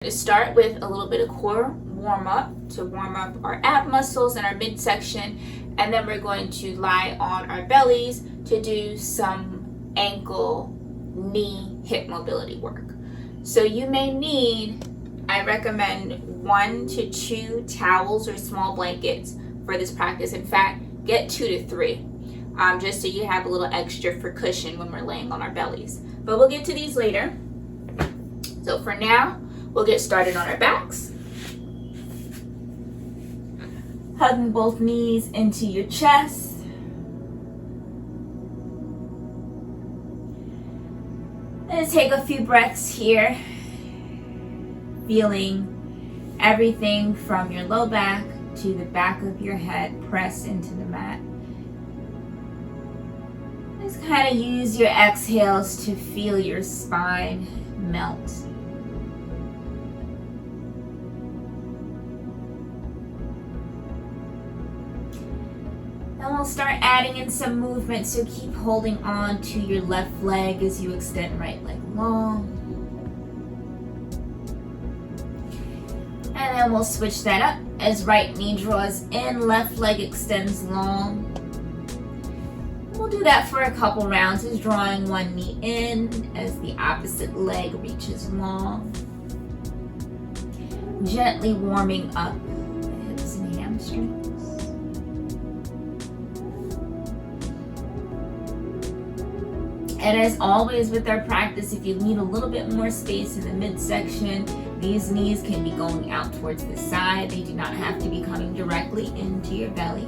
To start with a little bit of core warm up to warm up our ab muscles and our midsection, and then we're going to lie on our bellies to do some ankle, knee, hip mobility work. So you may need, I recommend 1 to 2 towels or small blankets for this practice. In fact, get 2 to 3, just so you have a little extra for cushion when we're laying on our bellies. But we'll get to these later. So for now, we'll get started on our backs. Hugging both knees into your chest. Let's take a few breaths here. Feeling everything from your low back to the back of your head press into the mat. Just kind of use your exhales to feel your spine melt. And we'll start adding in some movement, so keep holding on to your left leg as you extend right leg long. And then we'll switch that up as right knee draws in, left leg extends long. We'll do that for a couple rounds, as drawing one knee in as the opposite leg reaches long. Gently warming up the hips and hamstrings. And as always with our practice, if you need a little bit more space in the midsection, these knees can be going out towards the side. They do not have to be coming directly into your belly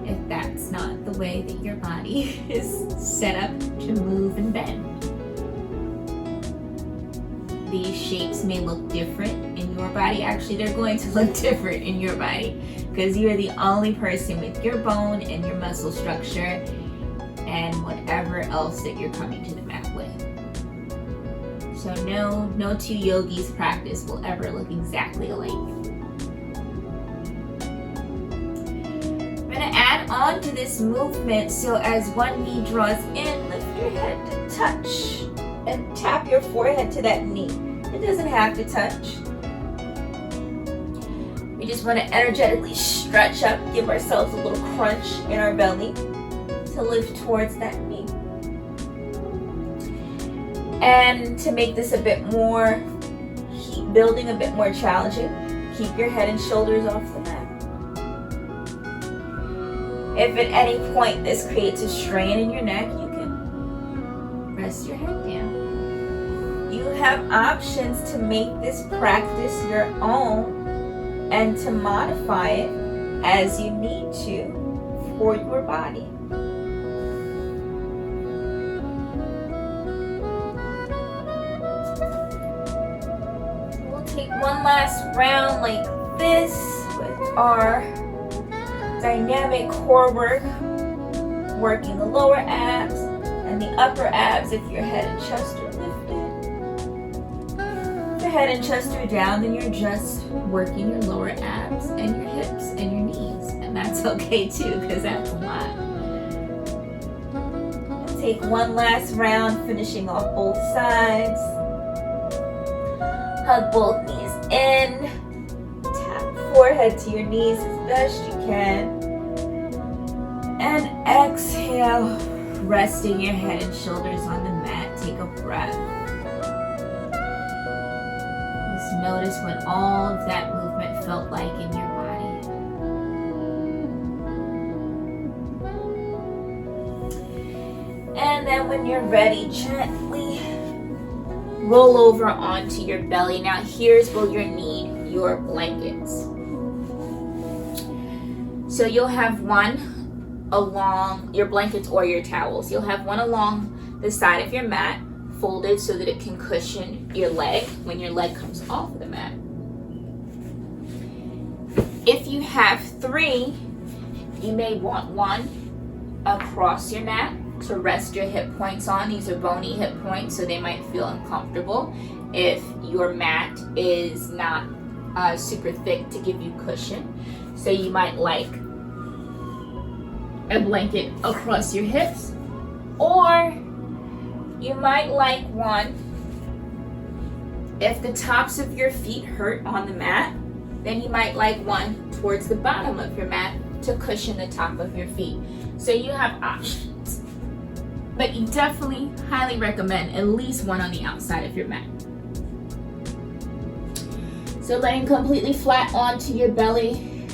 if that's not the way that your body is set up to move and bend. These shapes may look different in your body. Actually, they're going to look different in your body because you are the only person with your bone and your muscle structure and whatever else that you're coming to the mat with. So no two yogis practice will ever look exactly alike. We're gonna add on to this movement, so as one knee draws in, lift your head to touch and tap your forehead to that knee. It doesn't have to touch. We just want to energetically stretch up, give ourselves a little crunch in our belly to lift towards that knee. And to make this a bit more, building a bit more challenging, keep your head and shoulders off the mat. If at any point this creates a strain in your neck, you can rest your head down. You have options to make this practice your own and to modify it as you need to for your body. Take one last round like this with our dynamic core work, working the lower abs and the upper abs if your head and chest are lifted. If your head and chest are down, then you're just working your lower abs and your hips and your knees, and that's okay too, because that's a lot. Take one last round, finishing off both sides. Hug both knees in, tap forehead to your knees as best you can, and exhale, resting your head and shoulders on the mat. Take a breath. Just notice what all of that movement felt like in your body. And then when you're ready, gently roll over onto your belly. Now here's where you'll need your blankets. So you'll have one along your blankets or your towels. You'll have one along the side of your mat, folded so that it can cushion your leg when your leg comes off the mat. If you have 3, you may want one across your mat to rest your hip points on. These are bony hip points, so they might feel uncomfortable if your mat is not super thick to give you cushion. So you might like a blanket across your hips, or you might like one If the tops of your feet hurt on the mat, then you might like one towards the bottom of your mat to cushion the top of your feet. So you have options. But you definitely highly recommend at least one on the outside of your mat. So laying completely flat onto your belly,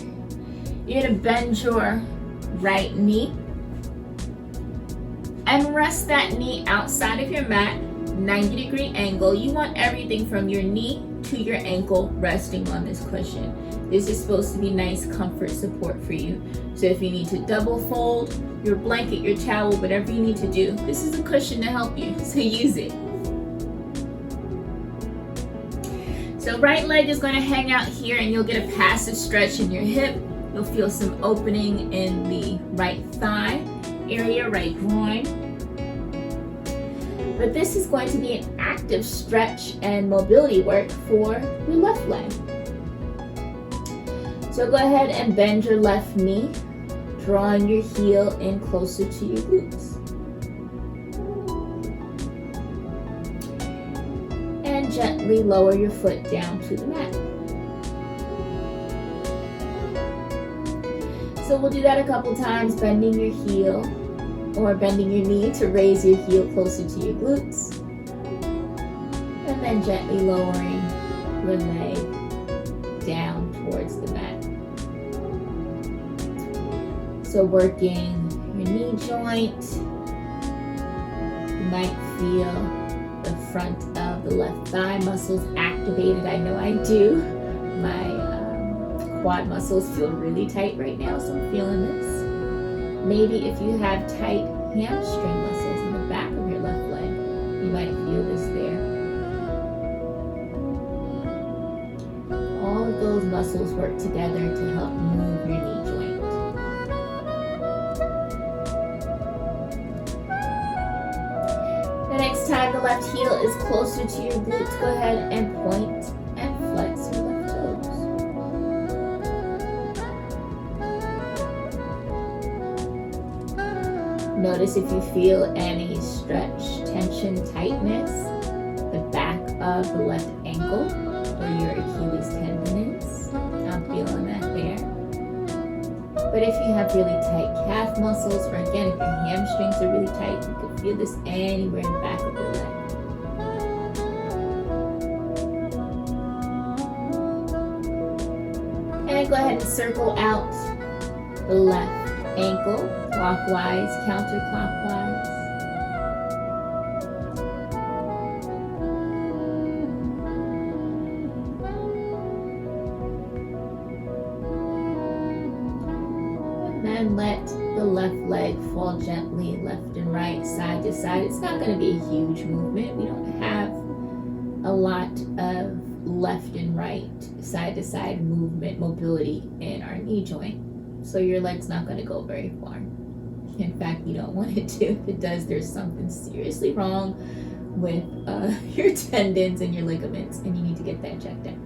you're gonna bend your right knee and rest that knee outside of your mat, 90-degree angle. You want everything from your knee to your ankle resting on this cushion. This is supposed to be nice comfort support for you. So if you need to double fold your blanket, your towel, whatever you need to do, this is a cushion to help you, so use it. So right leg is going to hang out here and you'll get a passive stretch in your hip. You'll feel some opening in the right thigh area, right groin. But this is going to be an active stretch and mobility work for your left leg. So go ahead and bend your left knee, drawing your heel in closer to your glutes. And gently lower your foot down to the mat. So we'll do that a couple times, bending your heel or bending your knee to raise your heel closer to your glutes. And then gently lowering your leg down towards the mat. So working your knee joint, you might feel the front of the left thigh muscles activated. I know I do. My quad muscles feel really tight right now, so I'm feeling this. Maybe if you have tight hamstring muscles in the back of your left leg, you might feel this there. All of those muscles work together to help move your knee joint. The next time the left heel is closer to your glutes, go ahead and point and flex your left toes. Notice if you feel any stretch, tension, tightness, the back of the left ankle or your Achilles tendons. I'm feeling that there. But if you have really tight calf muscles, or again, if your hamstrings are really tight, you can feel this anywhere in the back of your leg. And go ahead and circle out the left ankle, clockwise, counterclockwise. And let the left leg fall gently left and right, side to side. It's not going to be a huge movement. We don't have a lot of left and right, side to side movement, mobility in our knee joint. So your leg's not going to go very far. In fact, you don't want it to. If it does, there's something seriously wrong with your tendons and your ligaments, and you need to get that checked out.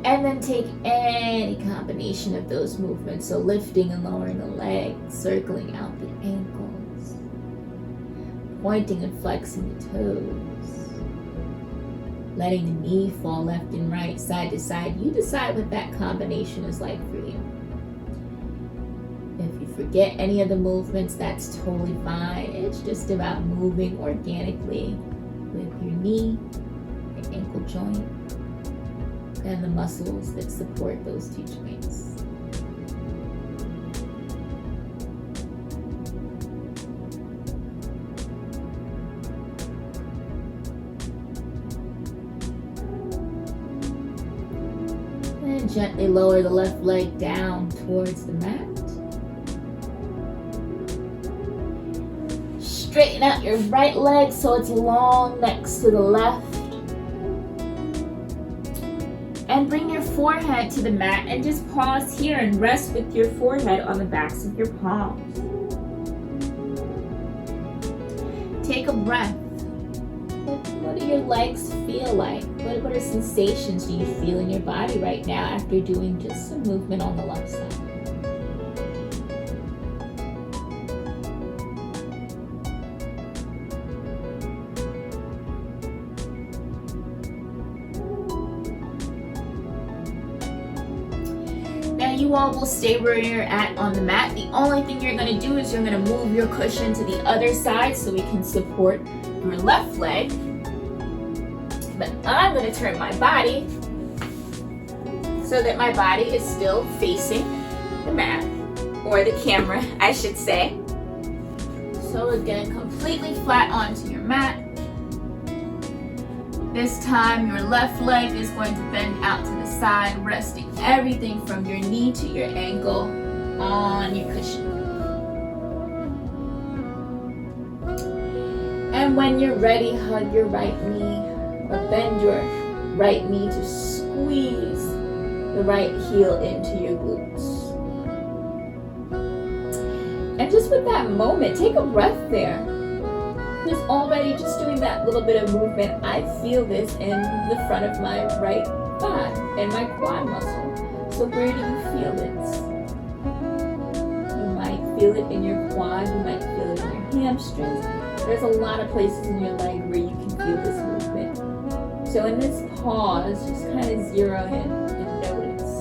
And then take any combination of those movements. So lifting and lowering the leg, circling out the ankles, pointing and flexing the toes, letting the knee fall left and right, side to side. You decide what that combination is like for you. If you forget any of the movements, that's totally fine. It's just about moving organically with your knee, your ankle joint, and the muscles that support those two joints. And gently lower the left leg down towards the mat. Straighten out your right leg so it's long next to the left. And bring your forehead to the mat and just pause here and rest with your forehead on the backs of your palms. Take a breath. What do your legs feel like? What are sensations do you feel in your body right now after doing just some movement on the left side? you all will stay where you're at on the mat. The only thing you're going to do is you're going to move your cushion to the other side so we can support your left leg. But I'm going to turn my body so that my body is still facing the mat, or the camera, I should say. So again, completely flat onto your mat. This time your left leg is going to bend out to the side, resting everything from your knee to your ankle on your cushion. And when you're ready, hug your right knee or bend your right knee to squeeze the right heel into your glutes. And just with that moment, take a breath there. Just already just doing that little bit of movement, I feel this in the front of my right thigh and my quad muscle. So where do you feel it? You might feel it in your quad, you might feel it in your hamstrings. There's a lot of places in your leg where you can feel this movement. So in this pause, just kind of zero in and notice.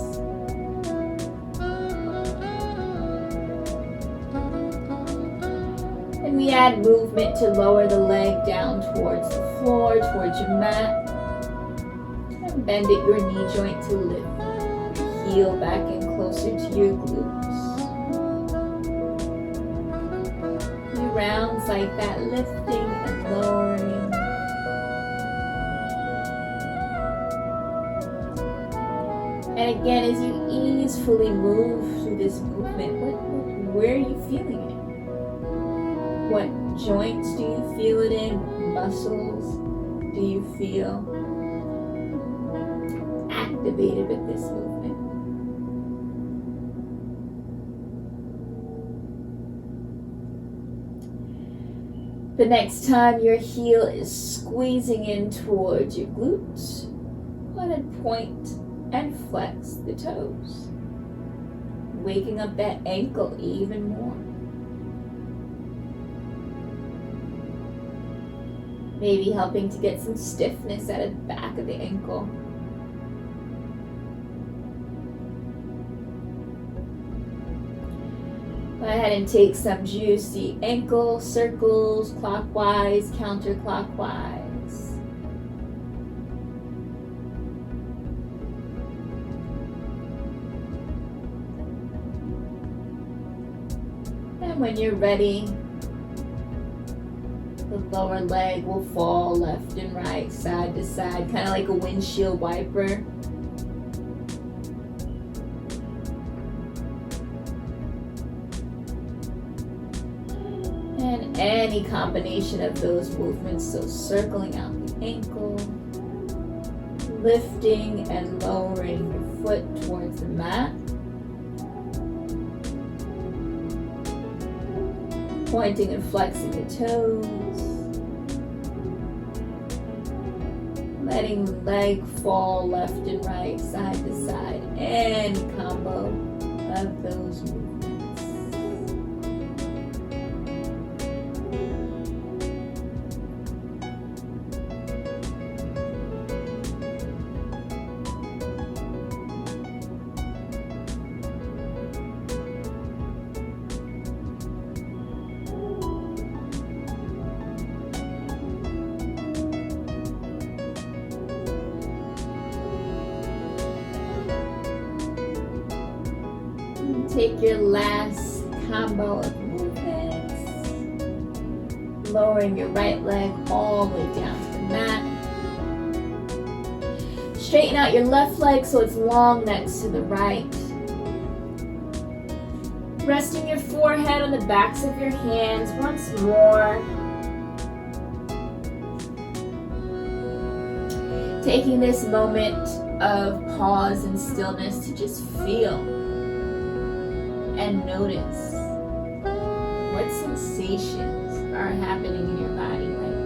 And we add movement to lower the leg down towards the floor, towards your mat. And bend at your knee joint to lift your heel back in closer to your glutes. Few rounds like that, lifting and lowering. And again, as you easefully move through this movement, where are you feeling it? What joints do you feel it in? What muscles do you feel activated with this movement? The next time your heel is squeezing in towards your glutes, go ahead and point and flex the toes, waking up that ankle even more. Maybe helping to get some stiffness at the back of the ankle. Go ahead and take some juicy ankle circles, clockwise, counterclockwise. And when you're ready, the lower leg will fall left and right, side to side, kind of like a windshield wiper. And any combination of those movements, so circling out the ankle, lifting and lowering your foot towards the mat, pointing and flexing the toes, letting the leg fall left and right, side to side, any combo of those movements. Take your last combo of movements, lowering your right leg all the way down to the mat. Straighten out your left leg so it's long next to the right. Resting your forehead on the backs of your hands once more. Taking this moment of pause and stillness to just feel and notice what sensations are happening in your body right now.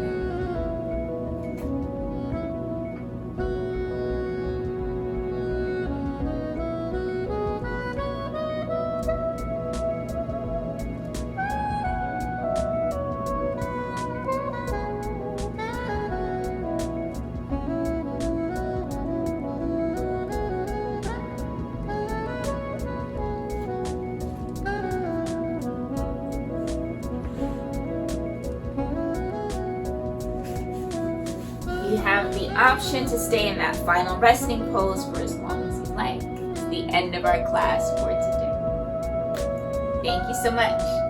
you have the option to stay in that final resting pose for as long as you like. It's the end of our class for today. Thank you so much.